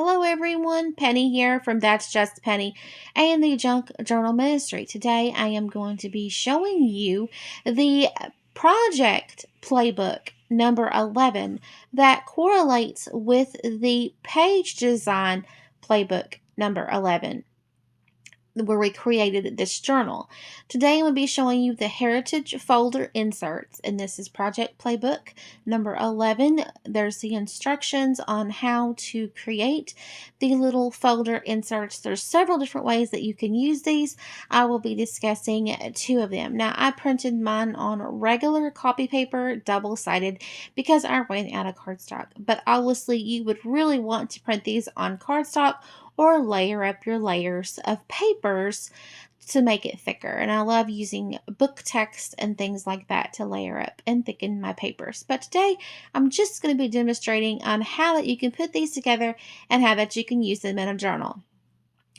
Hello everyone, Penny here from That's Just Penny and the Junk Journal Ministry. Today I am going to be showing you the project playbook number 11 that correlates with the page design playbook number 11, where we created this journal. Today I'm going to be showing you the heritage folder inserts, and this is project playbook number 11. There's the instructions on how to create the little folder inserts. There's several different ways that you can use these. I will be discussing two of them. Now I printed mine on regular copy paper, double-sided, because I ran out of cardstock, but obviously you would really want to print these on cardstock or layer up your layers of papers to make it thicker. And I love using book text and things like that to layer up and thicken my papers. But today I'm just going to be demonstrating on how that you can put these together and how that you can use them in a journal.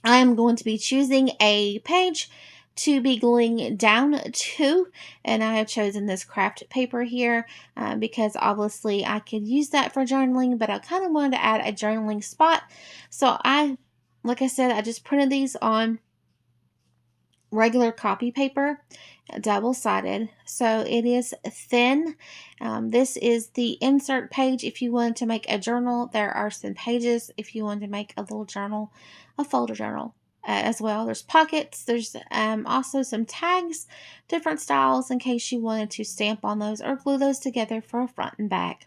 I am going to be choosing a page to be gluing down to, and I have chosen this craft paper here because obviously I could use that for journaling, but I kind of wanted to add a journaling spot. So like I said, I just printed these on regular copy paper, double-sided, so it is thin. This is the insert page if you want to make a journal. There are some pages if you want to make a little journal, a folder journal as well. There's pockets. There's also some tags, different styles in case you wanted to stamp on those or glue those together for a front and back.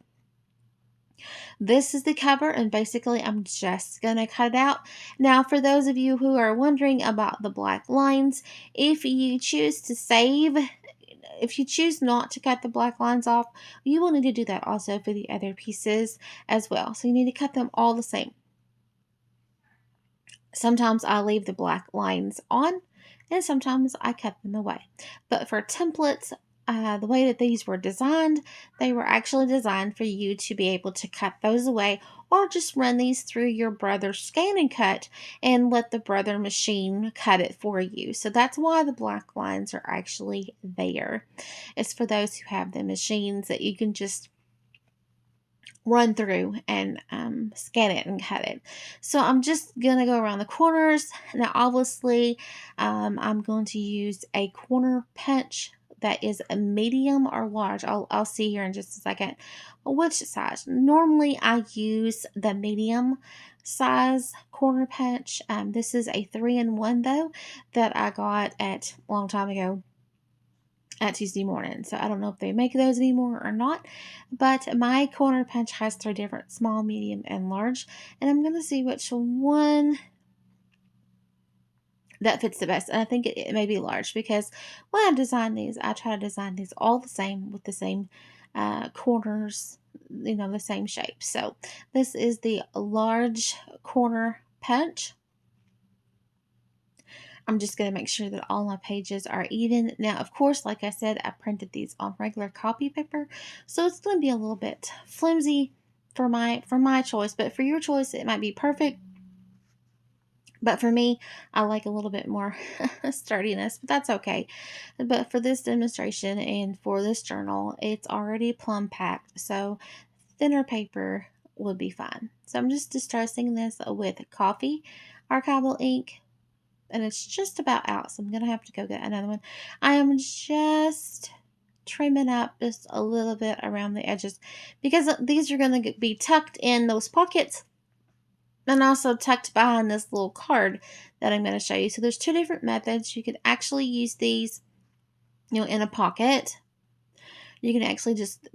This is the cover, and basically I'm just going to cut it out. Now, for those of you who are wondering about the black lines, if you choose to save, if you choose not to cut the black lines off, you will need to do that also for the other pieces as well. So you need to cut them all the same. Sometimes I leave the black lines on, and sometimes I cut them away. But for templates, the way that these were designed, they were actually designed for you to be able to cut those away or just run these through your Brother Scan and Cut and let the Brother machine cut it for you. So that's why the black lines are actually there. It's for those who have the machines that you can just run through and scan it and cut it. So I'm just gonna go around the corners. Now obviously I'm going to use a corner punch that is a medium or large. I'll see here in just a second which size. Normally I use the medium size corner punch. This is a 3-in-1 though that I got at a long time ago at Tuesday morning. So I don't know if they make those anymore or not, but my corner punch has 3 different: small, medium, and large, and I'm going to see which one that fits the best. And I think it may be large, because when I design these, I try to design these all the same with the same corners, you know, the same shape. So this is the large corner punch. I'm just going to make sure that all my pages are even. Now, of course, like I said, I printed these on regular copy paper, so it's going to be a little bit flimsy for my choice, but for your choice, it might be perfect. But for me, I like a little bit more sturdiness, but that's okay. But for this demonstration and for this journal, it's already plumb packed, so thinner paper would be fine. So I'm just distressing this with coffee archival ink, and it's just about out, so I'm going to have to go get another one. I am just trimming up just a little bit around the edges, because these are going to be tucked in those pockets and also tucked behind this little card that I'm going to show you. So there's 2 different methods. You could actually use these, you know, in a pocket. You can actually just,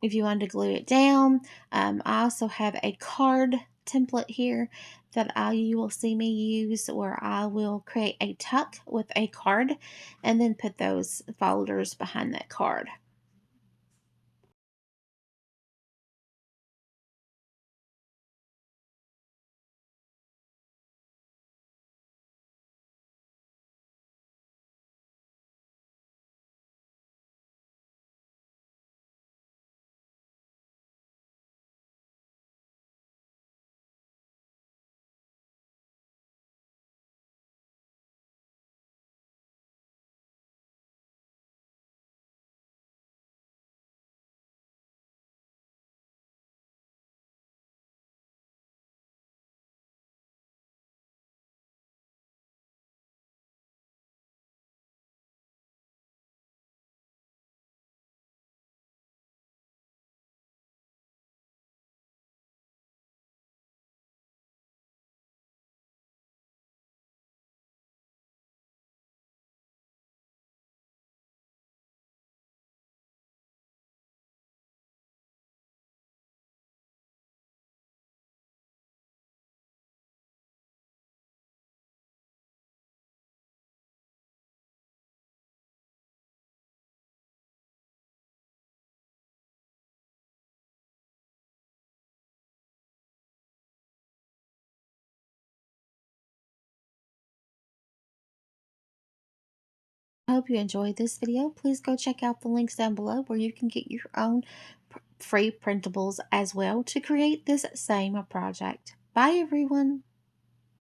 if you wanted to glue it down. I also have a card template here that you will see me use, where I will create a tuck with a card and then put those folders behind that card. I hope you enjoyed this video. Please go check out the links down below where you can get your own free printables as well to create this same project. Bye everyone.